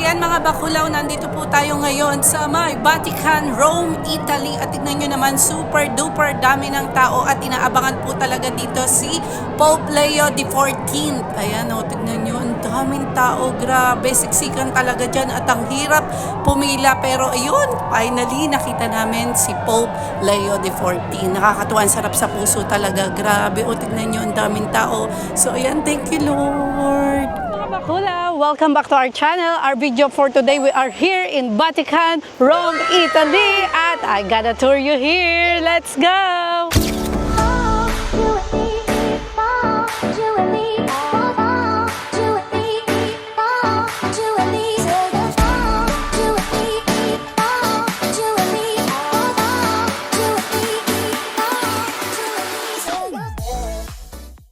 Ayan mga bakulaw, nandito po tayo ngayon sa may Vatican, Rome, Italy. At tignan nyo naman, super duper dami ng tao at inaabangan po talaga dito si Pope Leo XIV. Ayan o, tignan nyo, ang daming tao, grabe, siksikan talaga dyan at ang hirap pumila. Pero ayun, finally nakita namin si Pope Leo XIV. Nakakatuwa, ang sarap sa puso talaga, grabe. O tignan nyo, ang daming tao. So ayan, thank you Lord. Hola! Welcome back to our channel. Our video for today, we are here in Vatican, Rome, Italy. At I gotta tour you here. Let's go!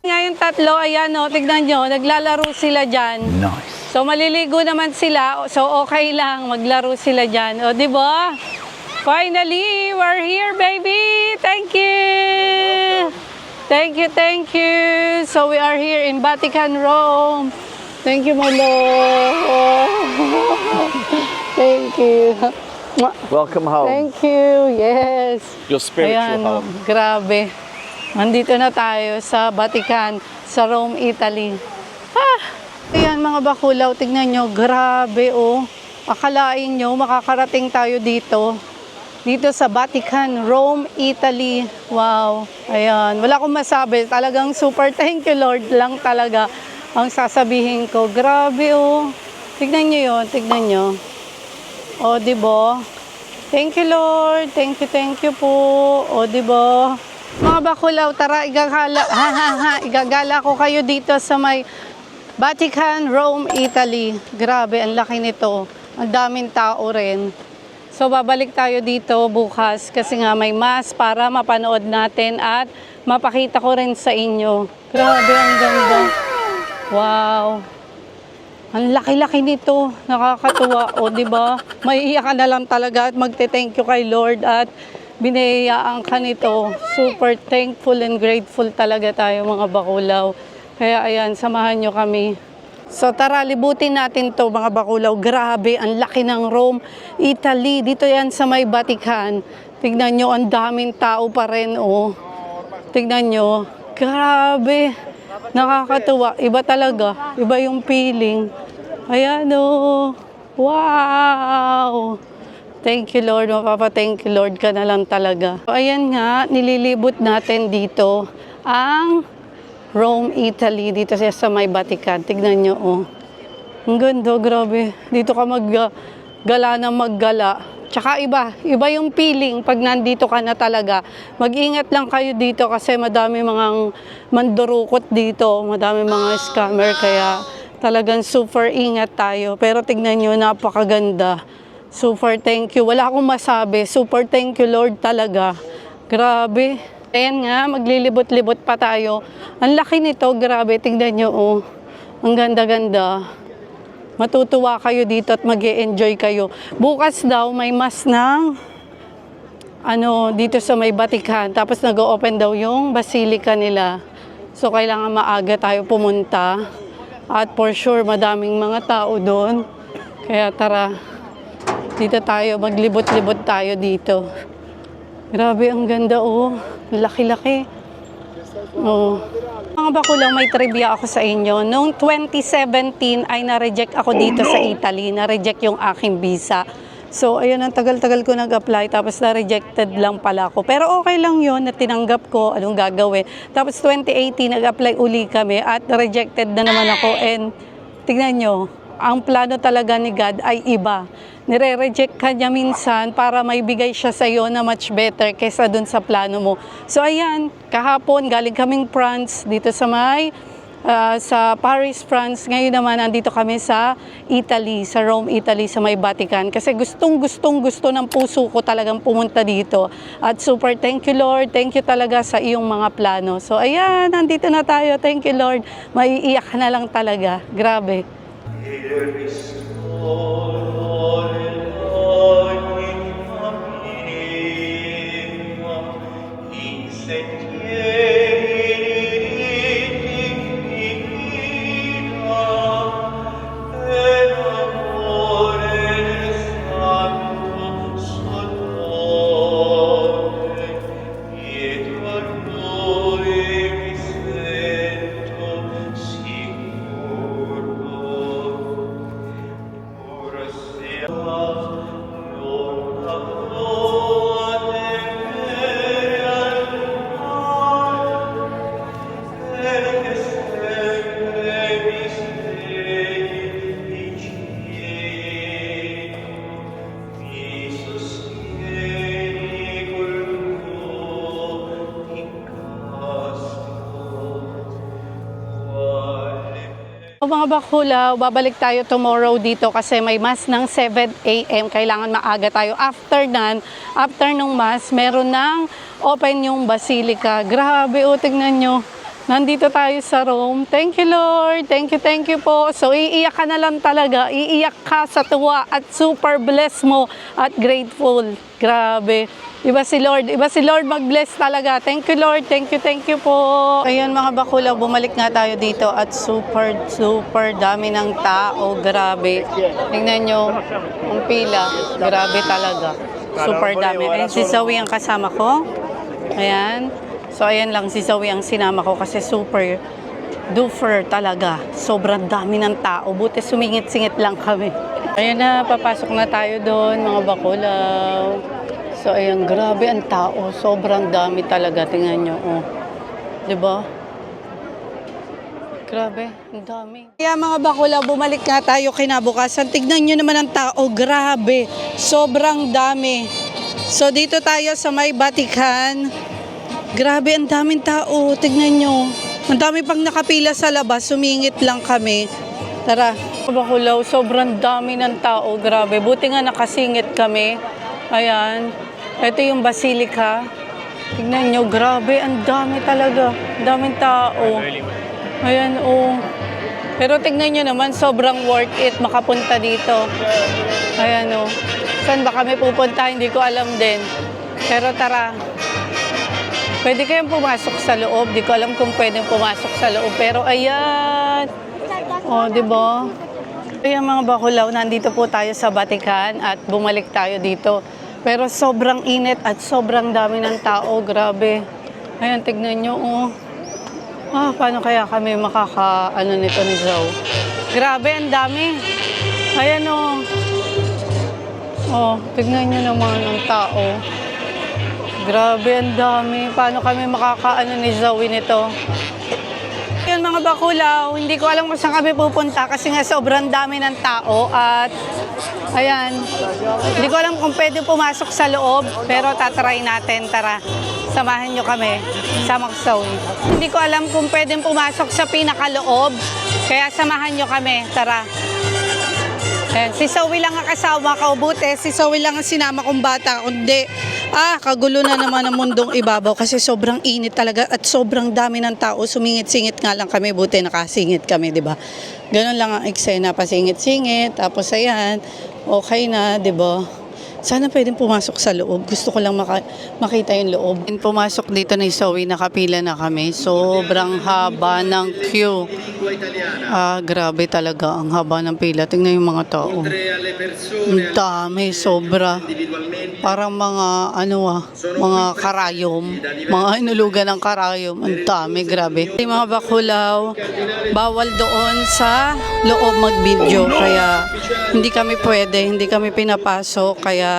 Ngayon tatlo, ayan o, tignan nyo, naglalaro sila dyan. Nice. So maliligo naman sila, so okay lang, maglaro sila dyan. O, di ba? Finally, we're here, baby! Thank you! Thank you, thank you! So we are here in Vatican, Rome. Thank you, my Lord! Thank you! Welcome home. Thank you, yes! Your spiritual Ayan, home. grabe. Nandito na tayo sa Vatican, sa Rome, Italy. Ayan mga bakulaw, tignan nyo, grabe oh. Akalain nyo, makakarating tayo dito. Dito sa Vatican, Rome, Italy. Wow, ayan. Wala akong masabi, talagang super thank you Lord lang talaga ang sasabihin ko. Grabe oh. Tignan nyo yun, tignan nyo. O, diba? Thank you Lord, thank you po. O, diba? Mga bakulaw, tara, igagala ko kayo dito sa may Vatican, Rome, Italy. Grabe, ang laki nito. Ang daming tao rin. So, babalik tayo dito bukas kasi nga may mass para mapanood natin at mapakita ko rin sa inyo. Grabe, ang ganda. Wow. Ang laki-laki nito. Nakakatuwa. O, diba? Maiiyak ka na lang talaga at magte-thank you kay Lord at binayaan ka nito. Super thankful and grateful talaga tayo mga bakulaw. Kaya ayan, samahan nyo kami. So tara, libutin natin to mga bakulaw. Grabe, ang laki ng Rome, Italy. Dito yan sa may Vatican. Tignan nyo, ang daming tao pa rin. Oh. Tignan nyo. Grabe. Nakakatuwa. Iba talaga. Iba yung feeling. Ayan oh. Wow. Thank you Lord, mapapa-thank you Lord ka na lang talaga. Ayan nga, nililibot natin dito ang Rome, Italy, dito sa may Vatican. Tignan nyo, oh. Ang ganda, grabe. Dito ka maggala na maggala. Tsaka iba yung feeling pag nandito ka na talaga. Mag-ingat lang kayo dito kasi madami mga mandurukot dito, madami mga scammer, kaya talagang super ingat tayo. Pero tignan nyo, napakaganda. Super thank you. Wala akong masabi. Super thank you Lord talaga. Grabe. Ayan nga, maglilibot-libot pa tayo. Ang laki nito, grabe. Tingnan nyo, oh. Ang ganda-ganda. Matutuwa kayo dito at mag-e-enjoy kayo. Bukas daw, may mass ng dito sa may Vatican. Tapos nag-o-open daw yung basilica nila. So, kailangan maaga tayo pumunta. At for sure, madaming mga tao doon. Kaya tara. Dito tayo, maglibot-libot tayo dito. Grabe, ang ganda oh. Laki-laki. Oh. Mga bakulaw, may trivia ako sa inyo. Noong 2017 ay na-reject ako dito sa Italy. Na-reject yung aking visa. So, ayun, ang tagal-tagal ko nag-apply. Tapos na-rejected lang pala ako. Pero okay lang yun, na tinanggap ko anong gagawin. Tapos 2018, nag-apply uli kami at rejected na naman ako. And tignan nyo, ang plano talaga ni God ay iba. Nire-reject ka niya minsan para may bigay siya sa iyo na much better kaysa dun sa plano mo. So ayan, kahapon galing kaming France dito sa sa Paris, France. Ngayon naman nandito kami sa Italy, sa Rome, Italy, sa may Vatican. Kasi gusto ng puso ko talagang pumunta dito. At super thank you Lord, thank you talaga sa iyong mga plano. So ayan, nandito na tayo. Thank you Lord. Maiiyak na lang talaga. Grabe. Oh Mga bakulaw, babalik tayo tomorrow dito kasi may mass ng 7 a.m. Kailangan maaga tayo. After nung mass, meron ng open yung Basilica. Grabe, tignan nyo. Nandito tayo sa Rome. Thank you, Lord. Thank you po. So, iiyak ka na lang talaga. Iiyak ka sa tuwa at super blessed mo at grateful. Grabe. Iba si Lord mag-bless talaga. Thank you, Lord. Thank you po. Ayun mga bakulaw, bumalik nga tayo dito at super dami ng tao. Grabe. Tingnan nyo, ang pila. Grabe talaga. Super dami. Ayun, si Zoe ang kasama ko. Ayan. So, ayan lang, si Zoe ang sinama ko kasi super duper talaga. Sobrang dami ng tao. Buti sumingit-singit lang kami. Ayan na, papasok na tayo doon, mga bakulaw. So, ayan, grabe ang tao. Sobrang dami talaga. Tingnan nyo, oh. Diba? Grabe, ang dami. Kaya mga bakulaw, bumalik nga tayo kinabukasan. Tignan nyo naman ang tao. Grabe. Sobrang dami. So, dito tayo sa may Vatican. Grabe, ang daming tao. Tignan nyo. Ang dami pang nakapila sa labas. Sumingit lang kami. Tara. Bakulaw, sobrang dami ng tao. Grabe. Buti nga nakasingit kami. Ayan. Ito yung Basilica. Tignan nyo. Grabe, ang dami talaga. Ang daming tao. Ayan, oh. Pero tignan nyo naman, sobrang worth it makapunta dito. Ayan, oh. Saan ba kami pupunta? Hindi ko alam din. Pero tara. Pwede kayong pumasok sa loob. Di ko alam kung pwedeng pumasok sa loob. Pero ayan. O, di ba? Ayan mga bakulaw, nandito po tayo sa Vatican at bumalik tayo dito. Pero sobrang init at sobrang dami ng tao. Grabe. Ayan, tignan nyo. Oh. Paano kaya kami makaka-ano nito ni Zoe? Grabe, ang dami. Ayan o. Tignan nyo naman ang tao. Grabe, ang dami. Paano kami makakaano ni Zoe nito? Yun mga bakulaw, hindi ko alam kung saan kami pupunta kasi nga sobrang dami ng tao at ayan, hindi ko alam kung pwede pumasok sa loob pero tatry natin, tara, samahan nyo kami, sama ko Zoe. Hindi ko alam kung pwede pumasok sa pinakaloob kaya samahan nyo kami, tara. Ayan, si Zoe lang ang kasama ko, buti si Zoe lang ang sinama kong bata, kundi kagulo na naman ang mundong ibabaw kasi sobrang init talaga at sobrang dami ng tao. Sumingit-singit nga lang kami, buti nakasingit kami, di ba? Ganon lang ang eksena, pasingit-singit, tapos ayan, okay na, di ba? Sana pwedeng pumasok sa loob. Gusto ko lang makita yung loob. Pumasok dito ni Zoe, nakapila na kami. Sobrang haba ng queue. Grabe talaga ang haba ng pila. Tingnan yung mga tao. Ang dami, sobra. Parang mga mga karayom. Mga inulugan ng karayom. Ang dami, grabe. Yung mga bakulaw, bawal doon sa loob mag-video. Kaya hindi kami pwede, hindi kami pinapasok. Kaya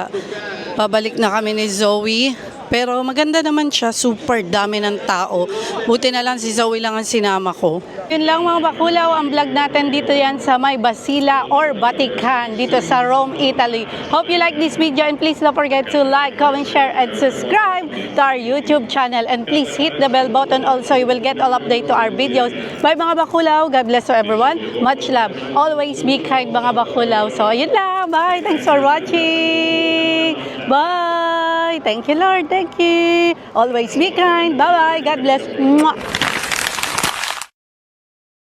babalik na kami ni Zoe. Pero maganda naman siya, super dami ng tao. Buti na lang si Zoe lang ang sinama ko. Yun lang mga bakulaw, ang vlog natin dito yan sa may Basila or Vatican dito sa Rome, Italy. Hope you like this video and please don't forget to like, comment, share, and subscribe to our YouTube channel. And please hit the bell button also, you will get all update to our videos. Bye mga bakulaw, God bless to everyone. Much love. Always be kind mga bakulaw. So yun lang, bye. Thanks for watching. Bye. Thank you Lord, thank you. Always be kind. Bye-bye. God bless. Mwah.